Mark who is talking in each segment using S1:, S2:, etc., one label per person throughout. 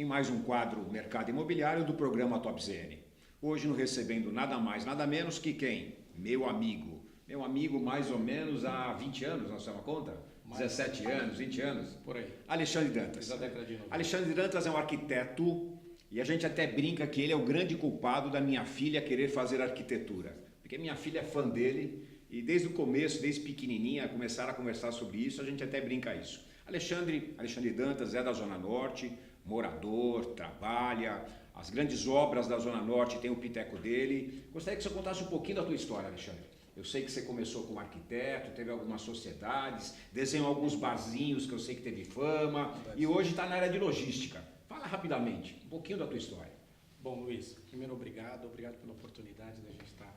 S1: mais um quadro Mercado Imobiliário do programa Top ZN. Hoje não recebendo nada mais, nada menos que quem? Meu amigo. Meu amigo mais ou menos há 20 anos, nós temos conta? 17 anos, 20 anos?
S2: Por aí.
S1: Alexandre Dantas.
S2: Desde a década de 90.
S1: Alexandre Dantas é um arquiteto e a gente até brinca que ele é o grande culpado da minha filha querer fazer arquitetura. Porque minha filha é fã dele e desde o começo, desde pequenininha, começaram a conversar sobre isso, a gente até brinca isso. Alexandre Dantas é da Zona Norte, morador, trabalha, as grandes obras da Zona Norte tem o piteco dele. Gostaria que você contasse um pouquinho da tua história, Alexandre. Eu sei que você começou como arquiteto, teve algumas sociedades, desenhou alguns barzinhos que eu sei que teve fama e hoje está na área de logística. Fala rapidamente, um pouquinho da tua história.
S2: Bom, Luiz, primeiro obrigado pela oportunidade da gente estar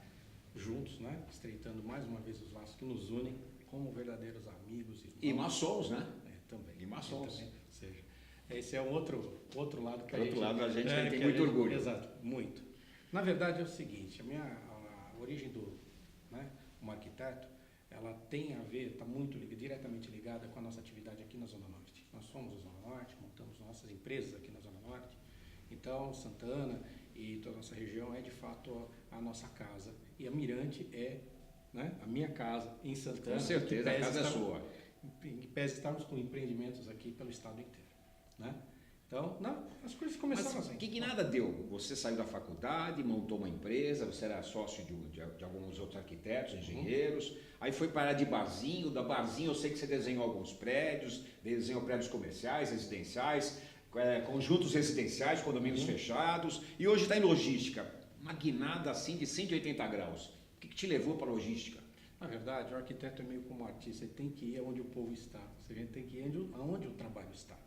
S2: juntos, né? Estreitando mais uma vez os laços que nos unem como verdadeiros amigos. Irmãos.
S1: E maçons, né?
S2: Também.
S1: E maçons.
S2: Também, seja, esse é um outro lado que
S1: a gente tem muito orgulho.
S2: Exato, muito. Na verdade é o seguinte, a origem como arquiteto, ela tem a ver, está muito diretamente ligada com a nossa atividade aqui na Zona Norte. Nós somos a Zona Norte, montamos nossas empresas aqui na Zona Norte. Então, Santana e toda a nossa região é de fato a nossa casa. E a Mirante é, né, a minha casa em Santana.
S1: Com certeza, a casa é sua.
S2: Em pese estarmos com empreendimentos aqui pelo estado inteiro, né? Então, as coisas começaram assim.
S1: O que nada deu? Você saiu da faculdade, montou uma empresa, você era sócio de alguns outros arquitetos, engenheiros, aí foi parar de barzinho, da barzinho eu sei que você desenhou alguns prédios, desenhou prédios comerciais, residenciais, conjuntos residenciais, condomínios fechados, e hoje está em logística, uma guinada assim de 180 graus. O que te levou para a logística?
S2: Na verdade, o arquiteto é meio como artista, ele tem que ir onde o povo está, a gente tem que ir aonde o trabalho está.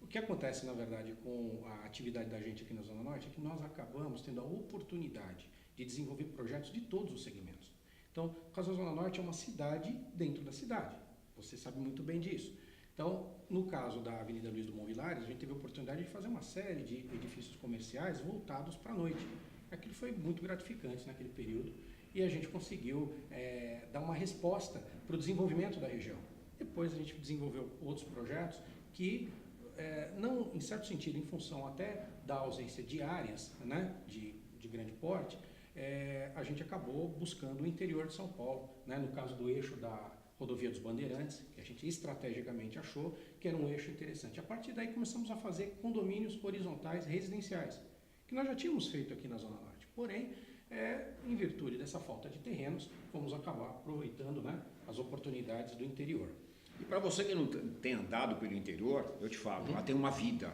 S2: O que acontece, na verdade, com a atividade da gente aqui na Zona Norte é que nós acabamos tendo a oportunidade de desenvolver projetos de todos os segmentos. Então, por causa da Zona Norte é uma cidade dentro da cidade, você sabe muito bem disso. Então, no caso da Avenida Luiz Dumont Vilares, a gente teve a oportunidade de fazer uma série de edifícios comerciais voltados para a noite. Aquilo foi muito gratificante naquele período. E a gente conseguiu dar uma resposta para o desenvolvimento da região. Depois a gente desenvolveu outros projetos que, não em certo sentido, em função até da ausência de áreas, né, de grande porte, a gente acabou buscando o interior de São Paulo, né, no caso do eixo da Rodovia dos Bandeirantes, que a gente estrategicamente achou que era um eixo interessante. A partir daí começamos a fazer condomínios horizontais residenciais, que nós já tínhamos feito aqui na Zona Norte. Porém, em virtude dessa falta de terrenos, vamos acabar aproveitando, né, as oportunidades do interior.
S1: E para você que não tem andado pelo interior, eu te falo, lá tem uma vida.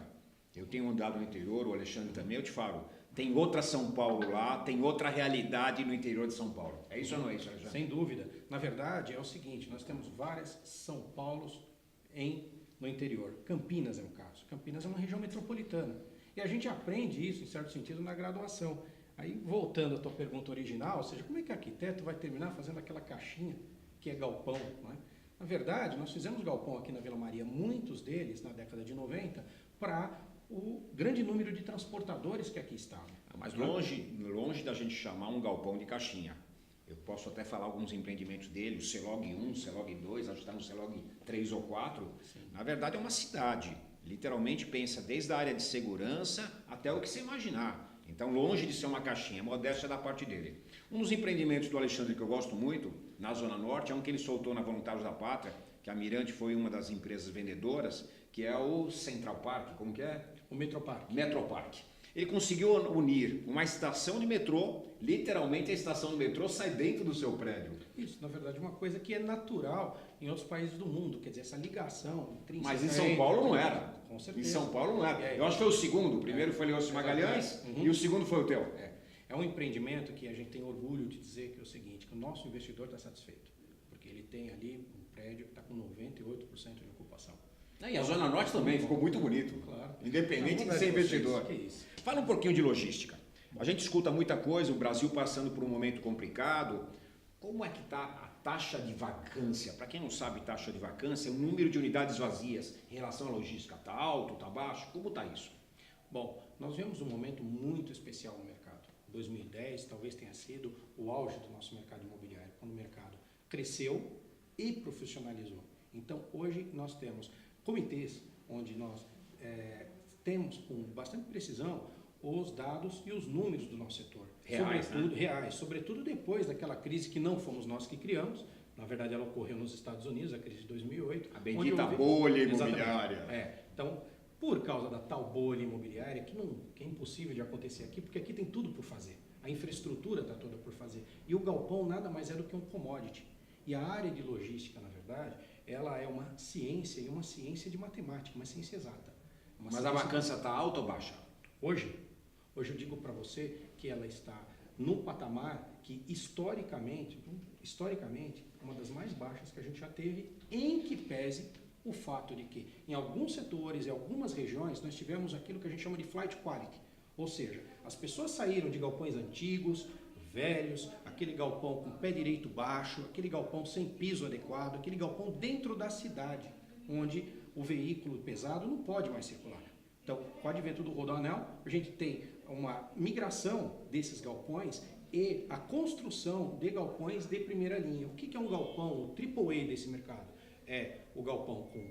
S1: Eu tenho andado no interior, o Alexandre também, eu te falo, tem outra São Paulo lá, tem outra realidade no interior de São Paulo. É isso ou não é isso, Alexandre?
S2: Sem dúvida. Na verdade, é o seguinte, nós temos várias São Paulos no interior. Campinas é um caso. Campinas é uma região metropolitana. E a gente aprende isso, em certo sentido, na graduação. Aí, voltando à tua pergunta original, ou seja, como é que o arquiteto vai terminar fazendo aquela caixinha que é galpão, não é? Na verdade, nós fizemos galpão aqui na Vila Maria, muitos deles na década de 90, para o grande número de transportadores que aqui estavam.
S1: Mas longe da gente chamar um galpão de caixinha. Eu posso até falar alguns empreendimentos dele, o Celog 1, o Celog 2, acho que está no Celog 3 ou 4. Sim. Na verdade, é uma cidade. Literalmente pensa desde a área de segurança até o que você imaginar. Então, longe de ser uma caixinha, modéstia da parte dele. Um dos empreendimentos do Alexandre que eu gosto muito, na Zona Norte, é um que ele soltou na Voluntários da Pátria, que a Mirante foi uma das empresas vendedoras, que é o Central Park, como que é?
S2: O Metropark.
S1: Metropark. Ele conseguiu unir uma estação de metrô, literalmente a estação de metrô sai dentro do seu prédio.
S2: Isso, na verdade, é uma coisa que é natural em outros países do mundo, quer dizer, essa ligação intrínseca.
S1: Mas em São Paulo não era.
S2: Com certeza.
S1: Em São Paulo não era. Eu acho que foi o segundo. O primeiro foi Leôncio Magalhães e o segundo foi o teu.
S2: É um empreendimento que a gente tem orgulho de dizer que é o seguinte, que o nosso investidor está satisfeito, porque ele tem ali um prédio que está com 98% de ocupação.
S1: E a Zona Norte também ficou muito bonito,
S2: claro.
S1: Independente de ser investidor. Fala um pouquinho de logística. A gente escuta muita coisa, o Brasil passando por um momento complicado. Como é que está a taxa de vacância? Para quem não sabe, taxa de vacância é o número de unidades vazias em relação à logística. Está alto, está baixo? Como está isso?
S2: Bom, nós vemos um momento muito especial no mercado. 2010 talvez tenha sido o auge do nosso mercado imobiliário, quando o mercado cresceu e profissionalizou. Então, hoje nós temos comitês onde nós temos com bastante precisão os dados e os números do nosso setor.
S1: Reais,
S2: sobretudo,
S1: né?
S2: Reais, sobretudo depois daquela crise que não fomos nós que criamos. Na verdade, ela ocorreu nos Estados Unidos, a crise de 2008.
S1: A bendita bolha imobiliária.
S2: Então, por causa da tal bolha imobiliária, que é impossível de acontecer aqui, porque aqui tem tudo por fazer. A infraestrutura está toda por fazer. E o galpão nada mais é do que um commodity. E a área de logística, na verdade, ela é uma ciência, e uma ciência de matemática, uma ciência exata.
S1: Mas a vacância está alta ou baixa?
S2: Hoje eu digo para você que ela está no patamar que, historicamente, uma das mais baixas que a gente já teve, em que pese o fato de que, em alguns setores e algumas regiões, nós tivemos aquilo que a gente chama de flight quality. Ou seja, as pessoas saíram de galpões antigos, velhos, aquele galpão com pé direito baixo, aquele galpão sem piso adequado, aquele galpão dentro da cidade, onde o veículo pesado não pode mais circular. Então, com o advento do Rodoanel, a gente tem uma migração desses galpões e a construção de galpões de primeira linha. O que é um galpão, o AAA desse mercado? É o galpão com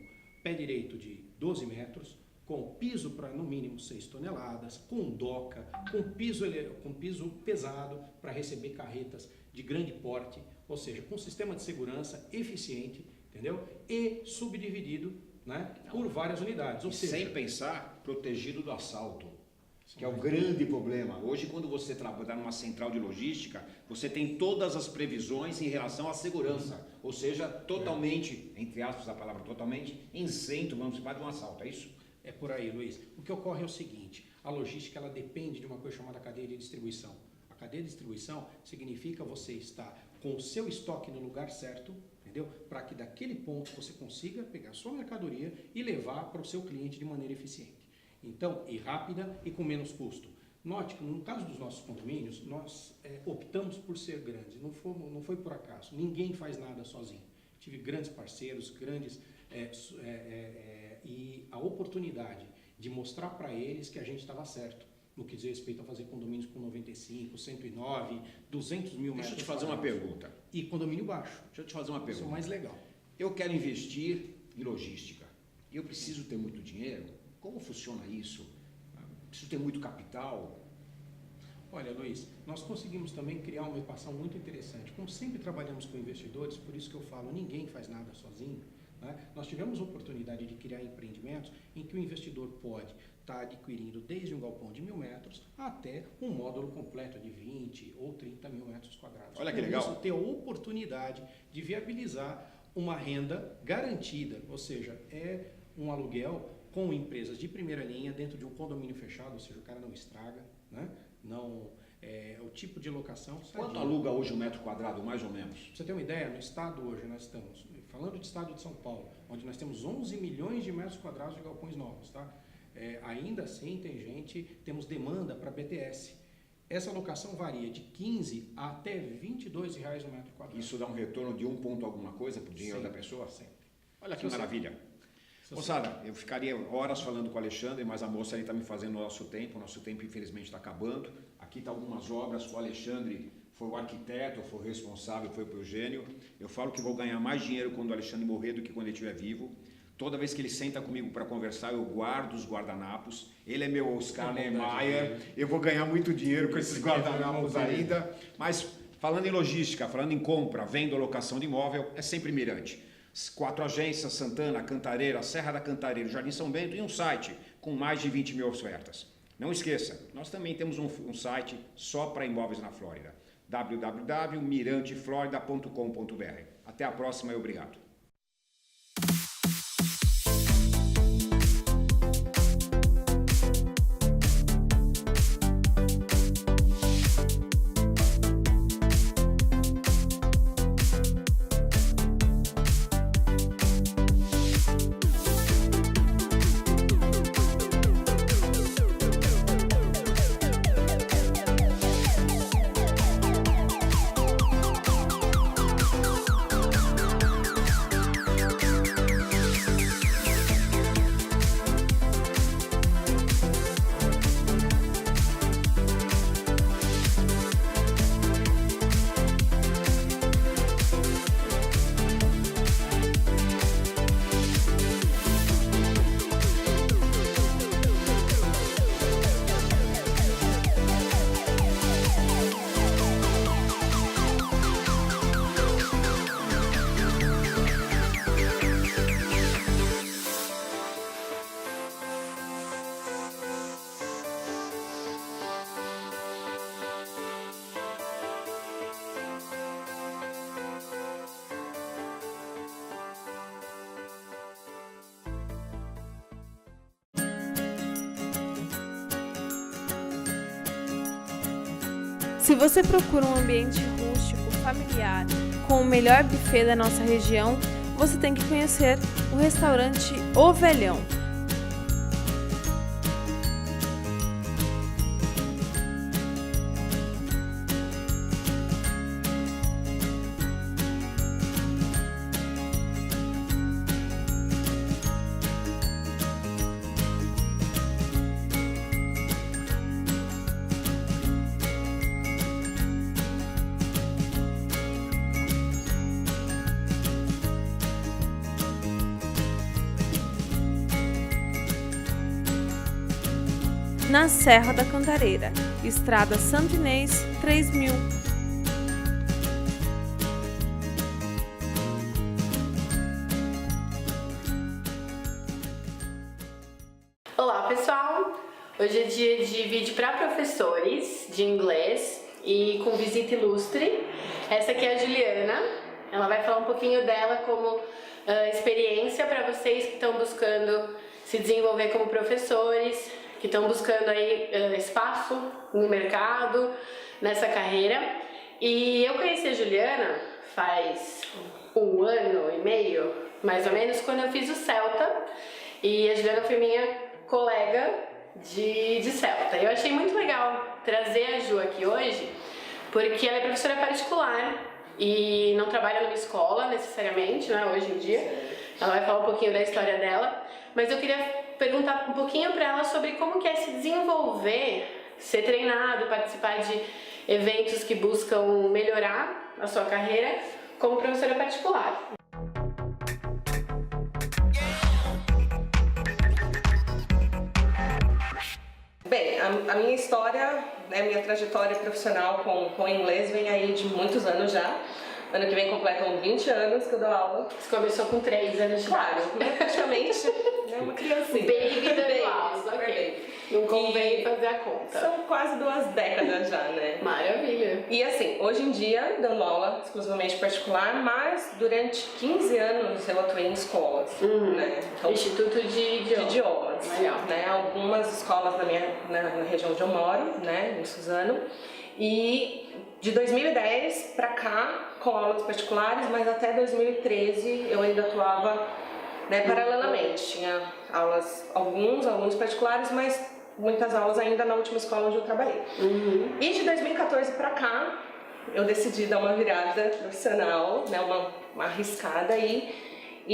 S2: pé direito de 12 metros, com piso para no mínimo 6 toneladas, com doca, com piso pesado para receber carretas de grande porte, ou seja, com sistema de segurança eficiente, entendeu? E subdividido, né, por várias unidades. Ou seja,
S1: sem pensar, protegido do assalto, que é o grande problema. Hoje, quando você trabalha numa central de logística, você tem todas as previsões em relação à segurança, ou seja, totalmente, entre aspas a palavra totalmente, isento, vamos chamar de um assalto, é isso?
S2: É por aí, Luiz. O que ocorre é o seguinte, a logística ela depende de uma coisa chamada cadeia de distribuição. A cadeia de distribuição significa você estar com o seu estoque no lugar certo, entendeu? Para que daquele ponto você consiga pegar a sua mercadoria e levar para o seu cliente de maneira eficiente. Então, e rápida e com menos custo. Note que no caso dos nossos condomínios, nós optamos por ser grandes, não foi por acaso, ninguém faz nada sozinho. Tive grandes parceiros, e a oportunidade de mostrar para eles que a gente estava certo no que diz respeito a fazer condomínios com 95, 109, 200 mil metros.
S1: Deixa eu te fazer uma pergunta.
S2: E condomínio baixo.
S1: Deixa eu te fazer uma pergunta.
S2: Isso é o mais legal.
S1: Eu quero investir em logística e eu preciso ter muito dinheiro. Como funciona isso? Preciso ter muito capital?
S2: Olha, Luiz, nós conseguimos também criar uma equação muito interessante. Como sempre trabalhamos com investidores, por isso que eu falo, ninguém faz nada sozinho. Né? Nós tivemos a oportunidade de criar empreendimentos em que o investidor pode estar adquirindo desde um galpão de 1.000 metros até um módulo completo de 20 ou 30 mil metros quadrados.
S1: Olha que legal.
S2: Isso ter a oportunidade de viabilizar uma renda garantida, ou seja, é um aluguel com empresas de primeira linha dentro de um condomínio fechado, ou seja, o cara não estraga, né? Não é o tipo de locação.
S1: Quanto aluga hoje um metro quadrado, mais ou menos?
S2: Pra você ter uma ideia, no estado hoje nós estamos, falando de estado de São Paulo, onde nós temos 11 milhões de metros quadrados de galpões novos, tá? Ainda assim temos demanda para BTS. Essa locação varia de 15 até R$22 no metro quadrado.
S1: Isso dá um retorno de 1 ponto alguma coisa para o dinheiro da pessoa?
S2: Sempre.
S1: Olha que maravilha. Moçada, eu ficaria horas falando com o Alexandre, mas a moça ali está me fazendo o nosso tempo infelizmente está acabando. Aqui estão algumas obras, o Alexandre foi o arquiteto, foi o responsável, foi o Eugênio. Eu falo que vou ganhar mais dinheiro quando o Alexandre morrer do que quando ele estiver vivo. Toda vez que ele senta comigo para conversar, eu guardo os guardanapos. Ele é meu Oscar Niemeyer. Eu vou ganhar muito dinheiro com esses guardanapos ainda. Mas falando em logística, falando em compra, venda ou locação de imóvel, é sempre Mirante. 4 agências, Santana, Cantareira, Serra da Cantareira, Jardim São Bento e um site com mais de 20 mil ofertas. Não esqueça, nós também temos um site só para imóveis na Flórida, www.miranteflorida.com.br. Até a próxima e obrigado.
S3: Se você procura um ambiente rústico, familiar, com o melhor buffet da nossa região, você tem que conhecer o restaurante O Velhão. Na Serra da Cantareira, Estrada Santo Inês, 3000.
S4: Olá pessoal, hoje é dia de vídeo para professores de inglês e com visita ilustre. Essa aqui é a Juliana, ela vai falar um pouquinho dela como experiência para vocês que estão buscando se desenvolver como professores, que estão buscando aí espaço no mercado, nessa carreira. E eu conheci a Juliana faz 1 ano e meio, mais ou menos, quando eu fiz o Celta. E a Juliana foi minha colega de Celta. Eu achei muito legal trazer a Ju aqui hoje, porque ela é professora particular e não trabalha numa escola necessariamente, né, hoje em dia. Ela vai falar um pouquinho da história dela, mas eu queria perguntar um pouquinho para ela sobre como que é se desenvolver, ser treinado, participar de eventos que buscam melhorar a sua carreira como professora particular.
S5: Bem, a minha história, né, minha trajetória profissional com inglês vem aí de muitos anos já. Ano que vem completam 20 anos que eu dou aula.
S4: Você começou com 3 anos de idade.
S5: Claro, praticamente uma criancinha.
S4: Baby dando aulas, ok. Não convém fazer a conta.
S5: São quase 2 décadas já, né?
S4: Maravilha.
S5: E assim, hoje em dia, dando aula exclusivamente particular, mas durante 15 anos eu atuei em escolas, né? Então,
S4: Instituto de
S5: idiomas.
S4: Legal.
S5: Né? Algumas escolas na região onde eu moro, né? Em Suzano. E de 2010 para cá, com aulas particulares, mas até 2013 eu ainda atuava, né, paralelamente. Tinha alguns alunos particulares, mas muitas aulas ainda na última escola onde eu trabalhei. E de 2014 para cá, eu decidi dar uma virada profissional, né, uma arriscada e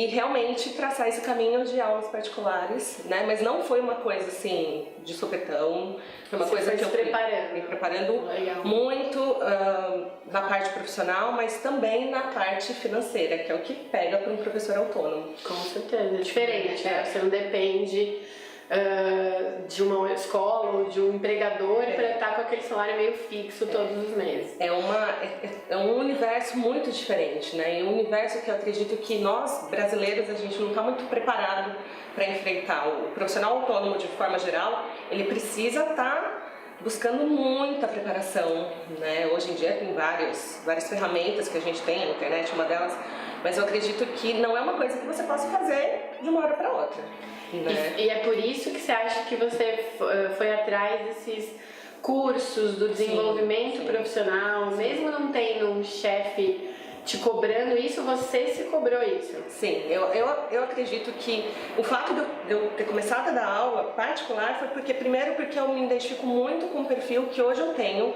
S5: realmente traçar esse caminho de aulas particulares, né? Mas não foi uma coisa assim de sopetão, foi uma coisa que eu fui me preparando muito na parte profissional, mas também na parte financeira, que é o que pega para um professor autônomo.
S4: Com certeza, é diferente, né? Você não depende de uma escola ou de um empregador para estar com aquele salário meio fixo todos os meses.
S5: É um universo muito diferente, né? E um universo que eu acredito que nós, brasileiros, a gente não está muito preparado para enfrentar. O profissional autônomo, de forma geral, ele precisa estar buscando muita preparação, né? Hoje em dia tem várias ferramentas que a gente tem, a internet é uma delas, mas eu acredito que não é uma coisa que você possa fazer de uma hora para outra. Né?
S4: E é por isso que você acha que você foi atrás desses cursos do desenvolvimento profissional, mesmo não tendo um chefe te cobrando isso, você se cobrou isso?
S5: Sim, eu acredito que o fato de eu ter começado a dar aula particular foi porque eu me identifico muito com o perfil que hoje eu tenho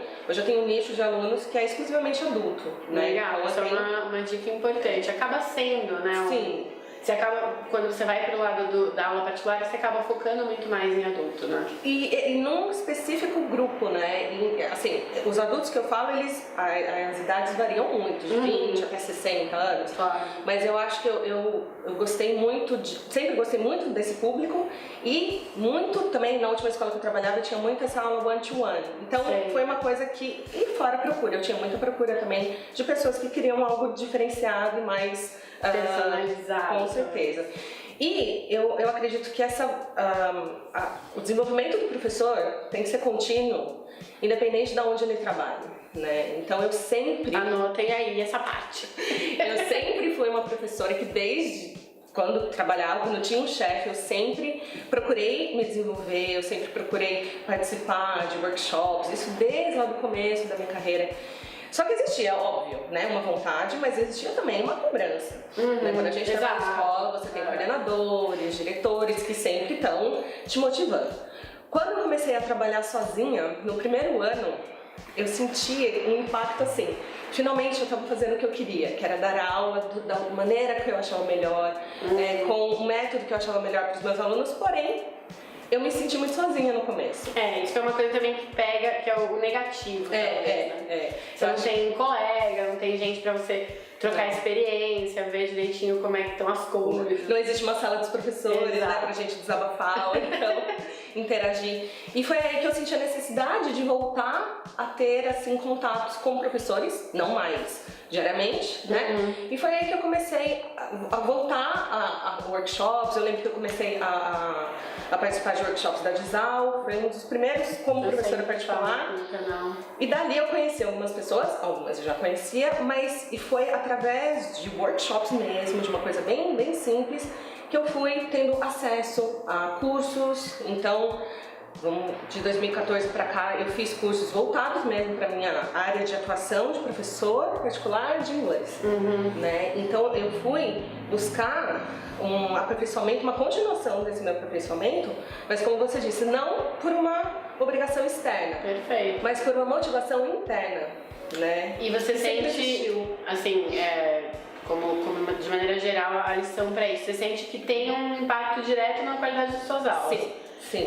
S5: um nicho de alunos que é exclusivamente adulto. Né?
S4: Legal,
S5: então,
S4: essa é uma dica importante, acaba sendo, né?
S5: Sim.
S4: Você acaba, quando você vai para o lado da aula particular, você acaba focando muito mais em adulto, né?
S5: E num específico grupo, né? E, assim, os adultos que eu falo, as idades variam muito, de 20 até 60 anos.
S4: Claro.
S5: Mas eu acho que eu gostei muito, sempre gostei muito desse público e muito também, na última escola que eu trabalhava, eu tinha muito essa aula one-to-one. Então, foi uma coisa que, e fora a procura, eu tinha muita procura também de pessoas que queriam algo diferenciado e mais
S4: personalizado.
S5: Com certeza. E eu acredito que o desenvolvimento do professor tem que ser contínuo, independente de onde ele trabalha, né? Então eu sempre...
S4: Anotem aí essa parte.
S5: Eu sempre fui uma professora que desde quando trabalhava, quando eu tinha um chefe, eu sempre procurei me desenvolver, eu sempre procurei participar de workshops, isso desde lá do começo da minha carreira. Só que existia, óbvio, né, uma vontade, mas existia também uma cobrança. Né? Quando a gente está na escola, você tem coordenadores, diretores que sempre estão te motivando. Quando eu comecei a trabalhar sozinha, no primeiro ano, eu senti um impacto assim. Finalmente eu estava fazendo o que eu queria, que era dar aula da maneira que eu achava melhor, com o método que eu achava melhor para os meus alunos, porém, eu me senti muito sozinha no começo.
S4: Isso é uma coisa também que pega, que é o negativo. Você não tem colega, não tem gente pra você trocar experiência, ver direitinho como é que estão as coisas.
S5: Não existe uma sala dos professores, né, pra gente desabafar, ou então interagir. E foi aí que eu senti a necessidade de voltar a ter, assim, contatos com professores, não mais diariamente, né? E foi aí que eu comecei a voltar a workshops. Eu lembro que eu comecei a participar de workshops da Dizal, foi um dos primeiros como professora particular. E dali eu conheci algumas pessoas, algumas eu já conhecia, mas foi através de workshops mesmo, de uma coisa bem, bem simples, que eu fui tendo acesso a cursos. Então, de 2014 para cá, eu fiz cursos voltados mesmo para minha área de atuação de professor particular de inglês. Né? Então, eu fui buscar um aperfeiçoamento, uma continuação desse meu aperfeiçoamento, mas como você disse, não por uma obrigação externa, mas por uma motivação interna. Né?
S4: E você sente, assim, como de maneira geral, a lição para isso, você sente que tem um impacto direto na qualidade das suas aulas?
S5: Sim.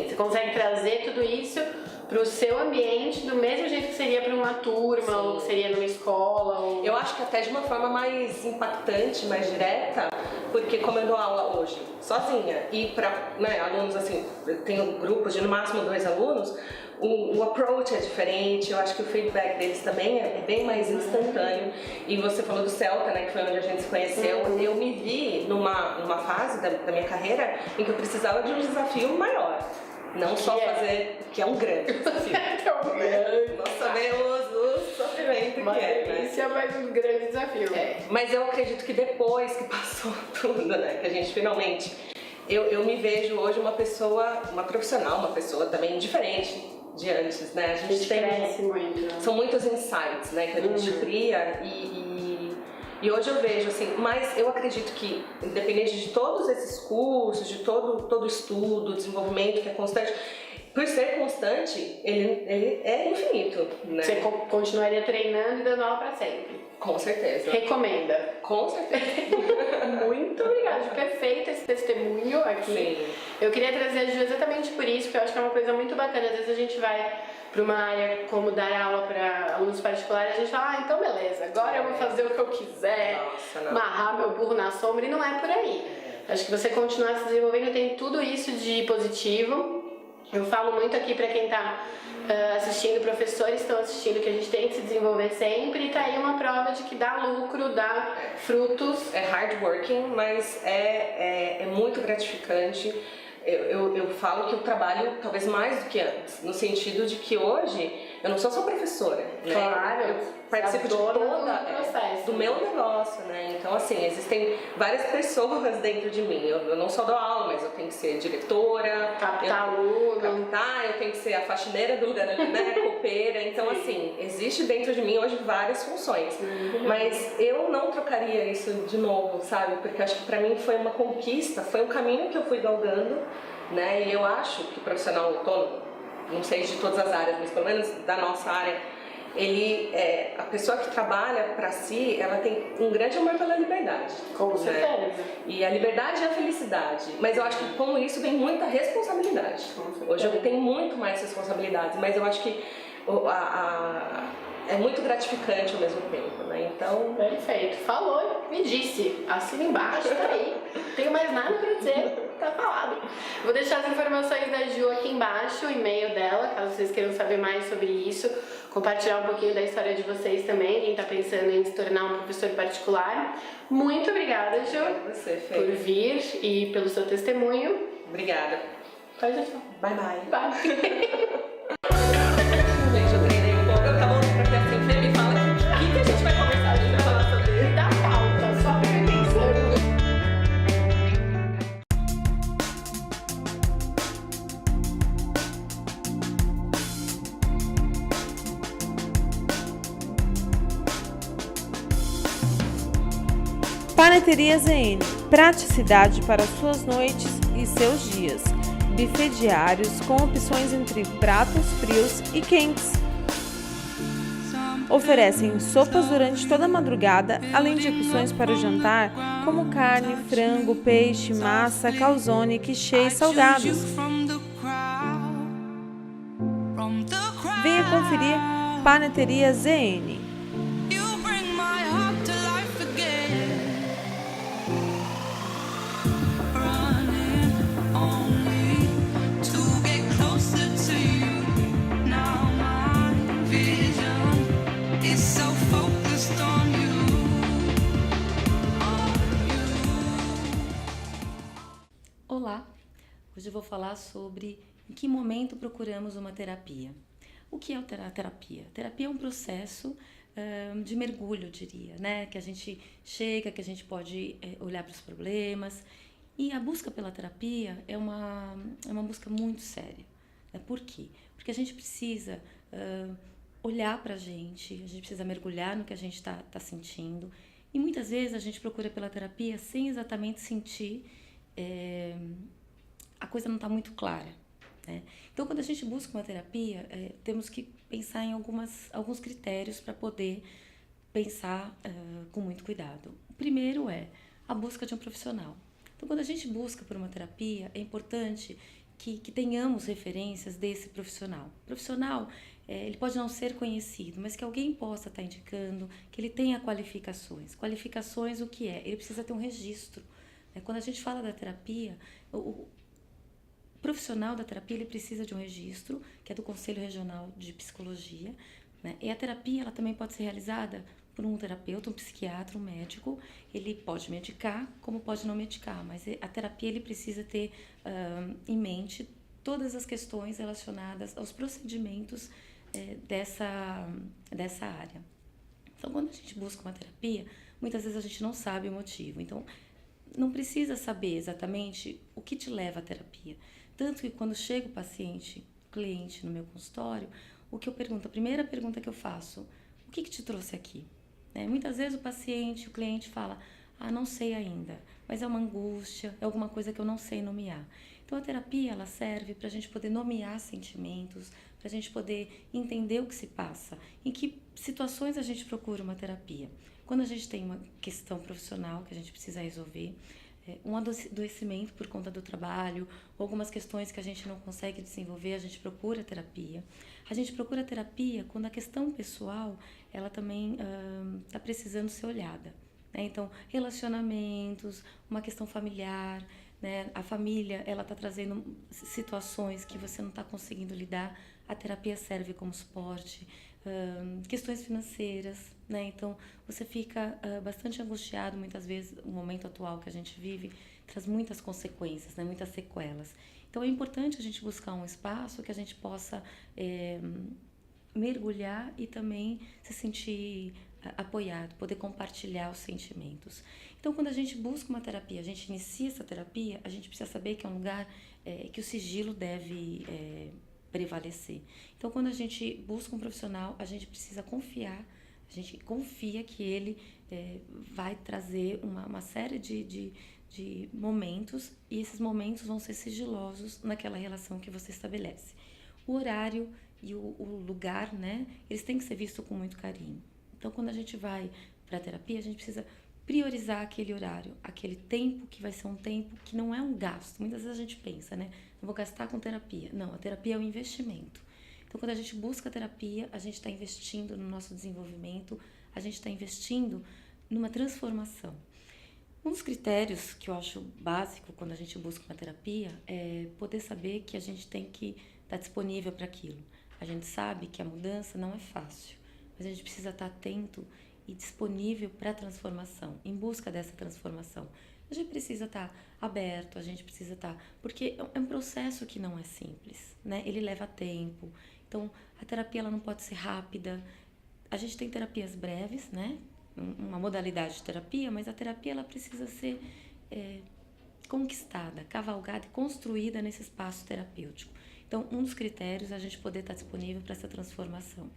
S4: Você consegue trazer tudo isso para o seu ambiente do mesmo jeito que seria para uma turma, ou que seria numa escola? Ou...
S5: Eu acho que até de uma forma mais impactante, mais direta, porque como eu dou aula hoje sozinha e para alunos, assim, eu tenho grupos de no máximo 2 alunos, o approach é diferente, eu acho que o feedback deles também é bem mais instantâneo. E você falou do Celta, né, que foi onde a gente se conheceu. Eu me vi numa fase da minha carreira em que eu precisava de um desafio maior. Não só fazer, que é um grande desafio. Nós sabemos o sofrimento que é, né?
S4: Isso é mais um grande desafio.
S5: Mas eu acredito que depois que passou tudo, né, que a gente finalmente... Eu me vejo hoje uma pessoa, uma profissional, uma pessoa também diferente de antes, né?
S4: A gente cresce muito. Né?
S5: São muitos insights, né, que a gente cria e hoje eu vejo, assim, mas eu acredito que, independente de todos esses cursos, de todo estudo, desenvolvimento que é constante, por ser constante, ele é infinito, né?
S4: Você continuaria treinando e dando aula para sempre?
S5: Com certeza.
S4: Recomenda?
S5: Com certeza.
S4: Muito obrigada, perfeito esse testemunho aqui.
S5: Sim.
S4: Eu queria trazer a Ju exatamente por isso, porque eu acho que é uma coisa muito bacana. Às vezes a gente vai para uma área como dar aula para alunos particulares, a gente fala, então beleza, agora eu vou fazer o que eu quiser, amarrar meu burro na sombra, e não é por aí. Acho que você continuar se desenvolvendo tem tudo isso de positivo. Eu falo muito aqui para quem está assistindo, professores estão assistindo, que a gente tem que se desenvolver sempre, e tá aí uma prova de que dá lucro, dá frutos.
S5: É hard working, mas é muito gratificante. Eu falo que eu trabalho talvez mais do que antes, no sentido de que hoje eu não sou só professora, né?
S4: Claro,
S5: eu participo de
S4: todo o processo,
S5: do meu negócio, né? Então, assim, existem várias pessoas dentro de mim. Eu não só dou aula, mas eu tenho que ser diretora,
S4: captar aluno,
S5: eu tenho que ser a faxineira do lugar, né? Copeira. Então, assim, existe dentro de mim hoje várias funções. Mas eu não trocaria isso de novo, sabe? Porque acho que pra mim foi uma conquista, foi um caminho que eu fui galgando, né? E eu acho que o profissional autônomo, não sei de todas as áreas, mas pelo menos da nossa área, a pessoa que trabalha para si, ela tem um grande amor pela liberdade.
S4: Com certeza.
S5: Né? E a liberdade é a felicidade, mas eu acho que com isso vem muita responsabilidade. Hoje eu tenho muito mais responsabilidades, mas eu acho que é muito gratificante ao mesmo tempo, né? Então...
S4: Perfeito. Falou, me disse. Assina embaixo, tá aí. Não tenho mais nada pra dizer, tá falado. Vou deixar as informações da Ju aqui embaixo, o e-mail dela, caso vocês queiram saber mais sobre isso. Compartilhar um pouquinho da história de vocês também, quem tá pensando em se tornar um professor particular. Muito obrigada, Ju, por vir e pelo seu testemunho.
S5: Obrigada.
S4: Pode deixar.
S5: Bye, bye.
S4: Bye.
S5: A gente vai conversar, a gente vai falar sobre...
S4: Dá pauta, só pra eu pensando.
S3: Paneteria ZN, praticidade para suas noites e seus dias. Buffet diários com opções entre pratos frios e quentes. Oferecem sopas durante toda a madrugada, além de opções para o jantar, como carne, frango, peixe, massa, calzone, quichê e salgados. Venha conferir Paneteria ZN.
S6: Olá, hoje eu vou falar sobre em que momento procuramos uma terapia. O que é a terapia? A terapia é um processo de mergulho, eu diria, né? Que a gente chega, que a gente pode olhar para os problemas. E a busca pela terapia é uma busca muito séria. Né? Por quê? Porque a gente precisa olhar para a gente precisa mergulhar no que a gente está sentindo. E muitas vezes a gente procura pela terapia sem exatamente sentir, a coisa não está muito clara. Né? Então, quando a gente busca uma terapia, temos que pensar em alguns critérios para poder pensar com muito cuidado. O primeiro é a busca de um profissional. Então, quando a gente busca por uma terapia, é importante que tenhamos referências desse profissional. O profissional, ele pode não ser conhecido, mas que alguém possa estar indicando que ele tenha qualificações. Qualificações, o que é? Ele precisa ter um registro. Quando a gente fala da terapia, o profissional da terapia ele precisa de um registro, que é do Conselho Regional de Psicologia, né? E a terapia ela também pode ser realizada por um terapeuta, um psiquiatra, um médico. Ele pode medicar, como pode não medicar, mas a terapia ele precisa ter em mente todas as questões relacionadas aos procedimentos dessa área. Então, quando a gente busca uma terapia, muitas vezes a gente não sabe o motivo. Então, não precisa saber exatamente o que te leva à terapia. Tanto que quando chega o cliente no meu consultório, o que eu pergunto, a primeira pergunta que eu faço, o que te trouxe aqui? Muitas vezes o cliente fala, não sei ainda, mas é uma angústia, é alguma coisa que eu não sei nomear. Então a terapia ela serve para a gente poder nomear sentimentos, para a gente poder entender o que se passa, em que situações a gente procura uma terapia. Quando a gente tem uma questão profissional que a gente precisa resolver, um adoecimento por conta do trabalho, algumas questões que a gente não consegue desenvolver, a gente procura terapia. A gente procura terapia quando a questão pessoal, ela também está precisando ser olhada. Né? Então, relacionamentos, uma questão familiar, né? A família, ela está trazendo situações que você não está conseguindo lidar, a terapia serve como suporte. Questões financeiras, né? Então você fica bastante angustiado muitas vezes. O momento atual que a gente vive traz muitas consequências, né? Muitas sequelas. Então é importante a gente buscar um espaço que a gente possa mergulhar e também se sentir apoiado, poder compartilhar os sentimentos. Então quando a gente busca uma terapia, a gente inicia essa terapia, a gente precisa saber que é um lugar que o sigilo deve prevalecer. Então, quando a gente busca um profissional, a gente precisa confiar, a gente confia que ele vai trazer uma série de momentos e esses momentos vão ser sigilosos naquela relação que você estabelece. O horário e o lugar, né, eles têm que ser vistos com muito carinho. Então, quando a gente vai para a terapia, a gente precisa priorizar aquele horário, aquele tempo que vai ser um tempo que não é um gasto. Muitas vezes a gente pensa, né? Eu vou gastar com terapia. Não, a terapia é um investimento. Então, quando a gente busca a terapia, a gente está investindo no nosso desenvolvimento, a gente está investindo numa transformação. Um dos critérios que eu acho básico quando a gente busca uma terapia é poder saber que a gente tem que estar disponível para aquilo. A gente sabe que a mudança não é fácil, mas a gente precisa estar atento e disponível para a transformação, em busca dessa transformação. A gente precisa estar aberto, a gente precisa estar... Porque é um processo que não é simples, né? Ele leva tempo. Então, a terapia ela não pode ser rápida. A gente tem terapias breves, né? Uma modalidade de terapia, mas a terapia ela precisa ser conquistada, cavalgada e construída nesse espaço terapêutico. Então, um dos critérios é a gente poder estar disponível para essa transformação.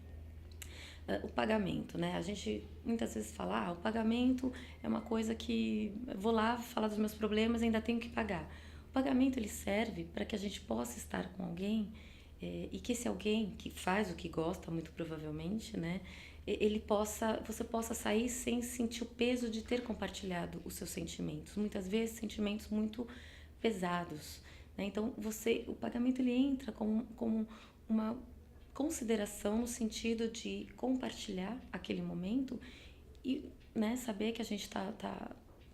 S6: o pagamento, né? A gente muitas vezes fala, o pagamento é uma coisa que vou lá falar dos meus problemas e ainda tenho que pagar. O pagamento ele serve para que a gente possa estar com alguém e que esse alguém que faz o que gosta, muito provavelmente, né? Você possa sair sem sentir o peso de ter compartilhado os seus sentimentos. Muitas vezes sentimentos muito pesados, né? Então o pagamento ele entra como uma consideração no sentido de compartilhar aquele momento e, né, saber que a gente está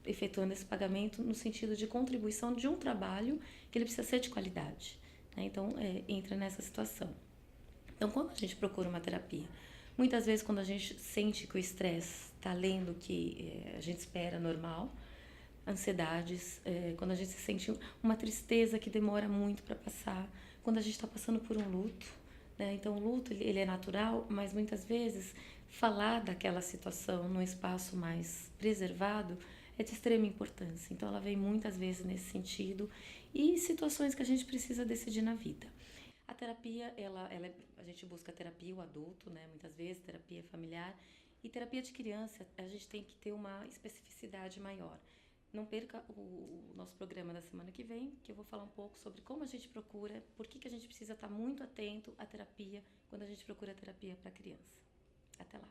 S6: efetuando esse pagamento no sentido de contribuição de um trabalho que ele precisa ser de qualidade, né? Então entra nessa situação. Então quando a gente procura uma terapia, muitas vezes quando a gente sente que o estresse está além do que a gente espera normal, ansiedades, quando a gente sente uma tristeza que demora muito para passar, quando a gente está passando por um luto, né? Então o luto ele é natural, mas muitas vezes falar daquela situação num espaço mais preservado é de extrema importância. Então ela vem muitas vezes nesse sentido e situações que a gente precisa decidir na vida. A terapia, a gente busca terapia, o adulto, né? Muitas vezes terapia familiar, e terapia de criança a gente tem que ter uma especificidade maior. Não perca o nosso programa da semana que vem, que eu vou falar um pouco sobre como a gente procura, por que a gente precisa estar muito atento à terapia quando a gente procura terapia para criança. Até lá!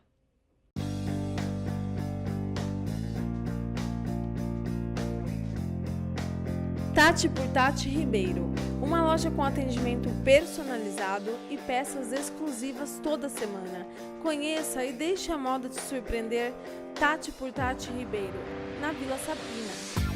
S3: Tati por Tati Ribeiro, uma loja com atendimento personalizado e peças exclusivas toda semana. Conheça e deixe a moda te surpreender. Tati por Tati Ribeiro, na Vila Sapina.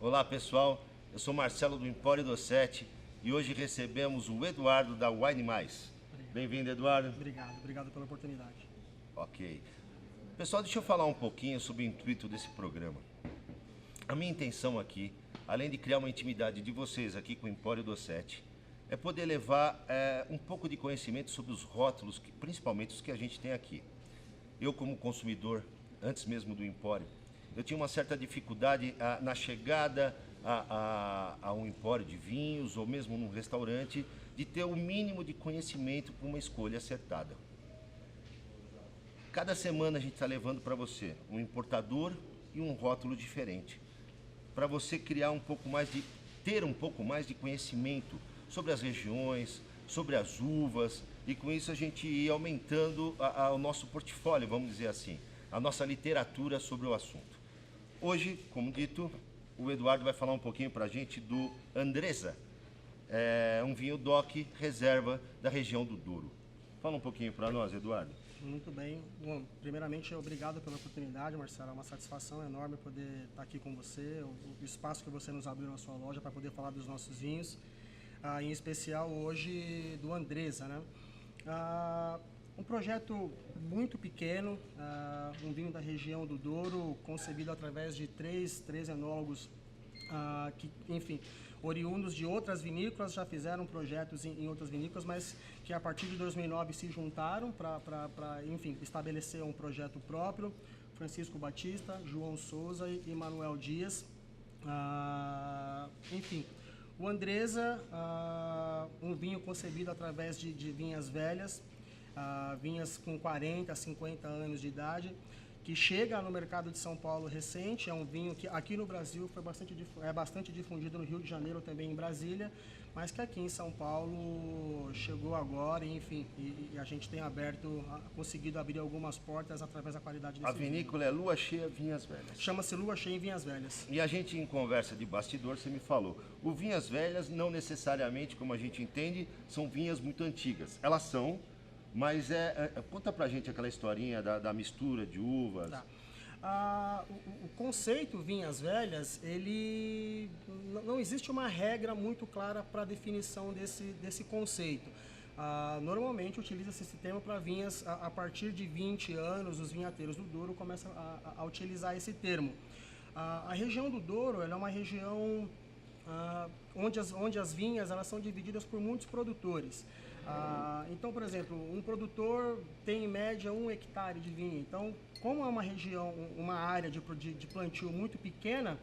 S7: Olá pessoal, eu sou Marcelo do Empório do Sete e hoje recebemos o Eduardo da Wine Mais. Bem-vindo, Eduardo.
S8: Obrigado pela oportunidade.
S7: Ok. Pessoal, deixa eu falar um pouquinho sobre o intuito desse programa. A minha intenção aqui, além de criar uma intimidade de vocês aqui com o Empório do Sete, é poder levar um pouco de conhecimento sobre os rótulos, principalmente os que a gente tem aqui. Eu, como consumidor, antes mesmo do Empório, eu tinha uma certa dificuldade na chegada a um empório de vinhos ou mesmo num restaurante de ter o mínimo de conhecimento para uma escolha acertada. Cada semana a gente está levando para você um importador e um rótulo diferente, para você criar ter um pouco mais de conhecimento sobre as regiões, sobre as uvas, e com isso a gente ir aumentando o nosso portfólio, vamos dizer assim, a nossa literatura sobre o assunto. Hoje, como dito, o Eduardo vai falar um pouquinho para a gente do Andresa, um vinho DOC reserva da região do Douro. Fala um pouquinho para nós, Eduardo.
S8: Muito bem. Bom, primeiramente, obrigado pela oportunidade, Marcelo. É uma satisfação enorme poder estar aqui com você, o espaço que você nos abriu na sua loja para poder falar dos nossos vinhos, em especial hoje do Andresa, né? Um projeto muito pequeno, um vinho da região do Douro, concebido através de três enólogos que, enfim, oriundos de outras vinícolas, já fizeram projetos em outras vinícolas, mas que a partir de 2009 se juntaram para, enfim, estabelecer um projeto próprio. Francisco Batista, João Souza e Manuel Dias. Enfim, o Andresa, um vinho concebido através de vinhas velhas, vinhas com 40, 50 anos de idade, que chega no mercado de São Paulo recente. É um vinho que aqui no Brasil é bastante difundido, no Rio de Janeiro, também em Brasília, mas que aqui em São Paulo chegou agora, enfim, e a gente tem conseguido abrir algumas portas através da qualidade desse vinho.
S7: A vinícola é Lua Cheia Vinhas Velhas.
S8: Chama-se Lua Cheia em Vinhas Velhas.
S7: E a gente, em conversa de bastidor, você me falou, o Vinhas Velhas não necessariamente, como a gente entende, são vinhas muito antigas. Elas são, mas conta pra gente aquela historinha da mistura de uvas.
S8: Tá. O conceito Vinhas Velhas, ele não existe uma regra muito clara para a definição desse conceito. Normalmente utiliza-se esse termo para vinhas a partir de 20 anos. Os vinhateiros do Douro começam a utilizar esse termo. A região do Douro, ela é uma região onde as vinhas elas são divididas por muitos produtores. Então, por exemplo, um produtor tem em média 1 hectare de vinho. Então, como é uma região, uma área de plantio muito pequena,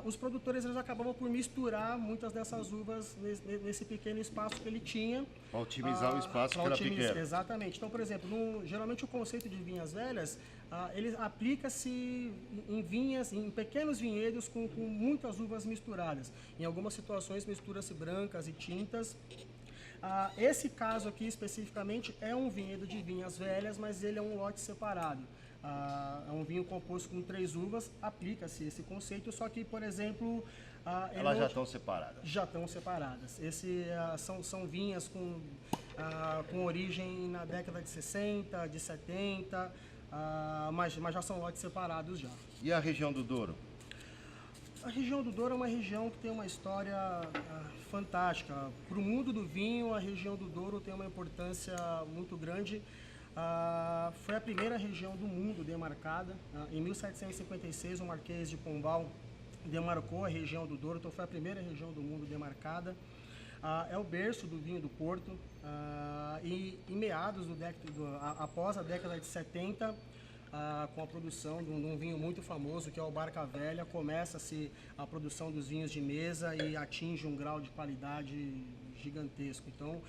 S8: os produtores eles acabavam por misturar muitas dessas uvas nesse pequeno espaço que ele tinha.
S7: Para otimizar o espaço que era pequeno.
S8: Exatamente. Então, por exemplo, geralmente o conceito de vinhas velhas, ele aplica-se em vinhas, em pequenos vinhedos com muitas uvas misturadas. Em algumas situações mistura-se brancas e tintas. Esse caso aqui especificamente é um vinhedo de vinhas velhas, mas ele é um lote separado. É um vinho composto com 3 uvas, aplica-se esse conceito, só que, por exemplo...
S7: Elas já estão separadas?
S8: Já estão separadas. São vinhas com origem na década de 60, de 70, mas já são lotes separados já.
S7: E a região do Douro?
S8: A região do Douro é uma região que tem uma história fantástica. Para o mundo do vinho, a região do Douro tem uma importância muito grande. Foi a primeira região do mundo demarcada. Em 1756, o Marquês de Pombal demarcou a região do Douro, então foi a primeira região do mundo demarcada. É o berço do vinho do Porto. E em meados após a década de 70, com a produção de um vinho muito famoso, que é o Barca Velha, começa-se a produção dos vinhos de mesa e atinge um grau de qualidade gigantesco. Então,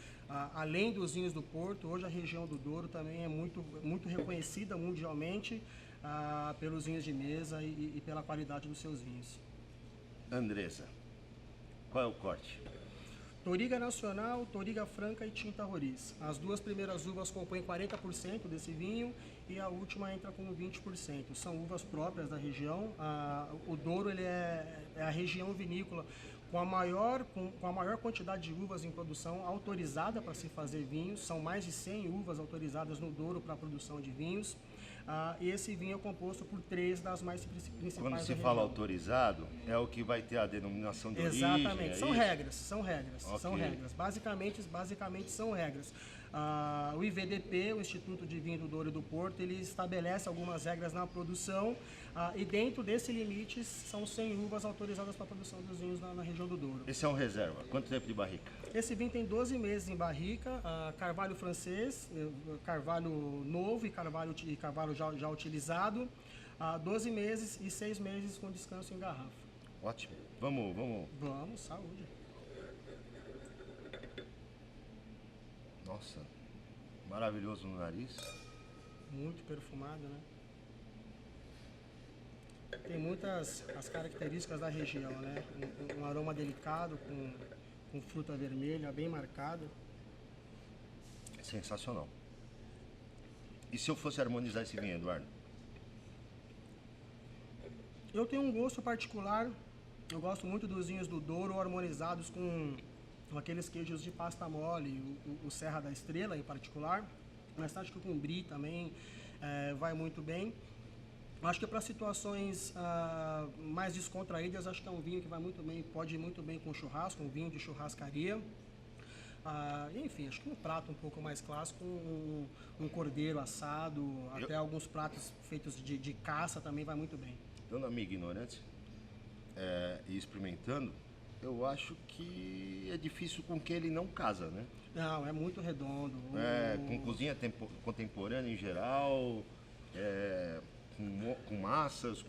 S8: além dos vinhos do Porto, hoje a região do Douro também é muito reconhecida mundialmente pelos vinhos de mesa e pela qualidade dos seus vinhos.
S7: Andressa, qual é o corte?
S8: Toriga Nacional, Toriga Franca e Tinta Roriz. As 2 primeiras uvas compõem 40% desse vinho e a última entra com 20%. São uvas próprias da região. O Douro ele é a região vinícola com a maior quantidade de uvas em produção autorizada para se fazer vinhos. São mais de 100 uvas autorizadas no Douro para a produção de vinhos. E esse vinho é composto por 3 das mais principais da região.
S7: Quando se fala autorizado, é o que vai ter a denominação de origem?
S8: Exatamente, são regras.
S7: Okay.
S8: São regras. Basicamente são regras. O IVDP, o Instituto de Vinho do Douro e do Porto, ele estabelece algumas regras na produção e dentro desse limite são 100 uvas autorizadas para a produção dos vinhos na região do Douro.
S7: Esse é um reserva. Quanto tempo de barrica?
S8: Esse vinho tem 12 meses em barrica, carvalho francês, carvalho novo e carvalho já utilizado, 12 meses e 6 meses com descanso em garrafa.
S7: Ótimo. Vamos.
S8: Vamos, saúde.
S7: Nossa, maravilhoso no nariz.
S8: Muito perfumado, né? Tem muitas as características da região, né? Um aroma delicado com fruta vermelha bem marcada.
S7: Sensacional. E se eu fosse harmonizar esse vinho, Eduardo?
S8: Eu tenho um gosto particular. Eu gosto muito dos vinhos do Douro harmonizados com aqueles queijos de pasta mole, o Serra da Estrela em particular, mas acho que com brie também vai muito bem. Acho que para situações mais descontraídas, acho que é um vinho que vai muito bem, pode ir muito bem com churrasco, um vinho de churrascaria. Enfim, acho que um prato um pouco mais clássico, um cordeiro assado, até alguns pratos feitos de caça também vai muito bem.
S7: Dando a minha ignorância e experimentando, eu acho que é difícil com que ele não casa, né?
S8: Não, é muito redondo.
S7: Com cozinha contemporânea em geral, com massas,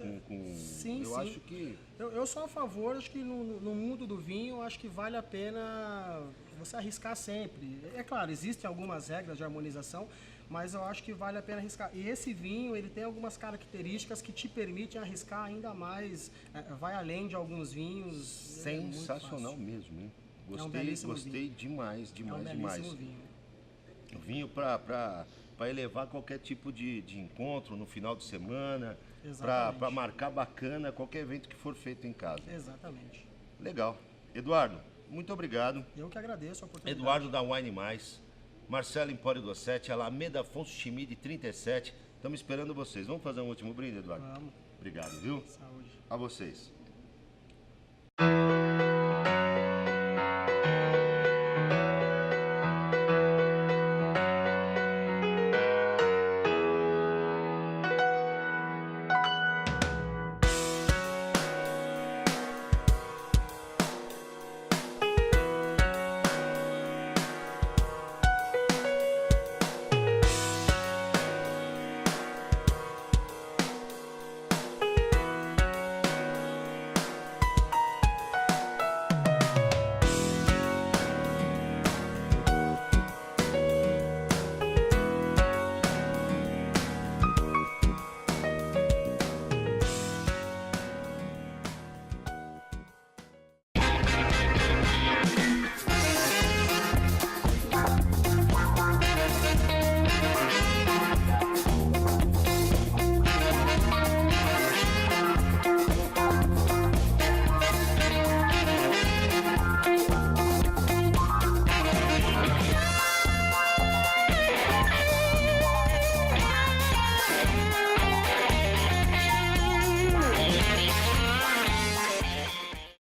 S8: Sim,
S7: eu acho que...
S8: Eu sou a favor, acho que no mundo do vinho, acho que vale a pena você arriscar sempre. É claro, existem algumas regras de harmonização, mas eu acho que vale a pena arriscar. E esse vinho, ele tem algumas características que te permitem arriscar ainda mais, vai além de alguns vinhos.
S7: Sensacional mesmo, hein? Gostei demais.
S8: Vinho.
S7: O vinho para elevar qualquer tipo de encontro no final de semana, para marcar bacana qualquer evento que for feito em casa.
S8: Exatamente.
S7: Legal. Eduardo, muito obrigado.
S8: Eu que agradeço a oportunidade.
S7: Eduardo da Wine Mais, Marcelo Empório do 7, Alameda Afonso Chimide 37. Estamos esperando vocês. Vamos fazer um último brinde, Eduardo?
S8: Vamos.
S7: Obrigado, viu?
S8: Saúde.
S7: A vocês.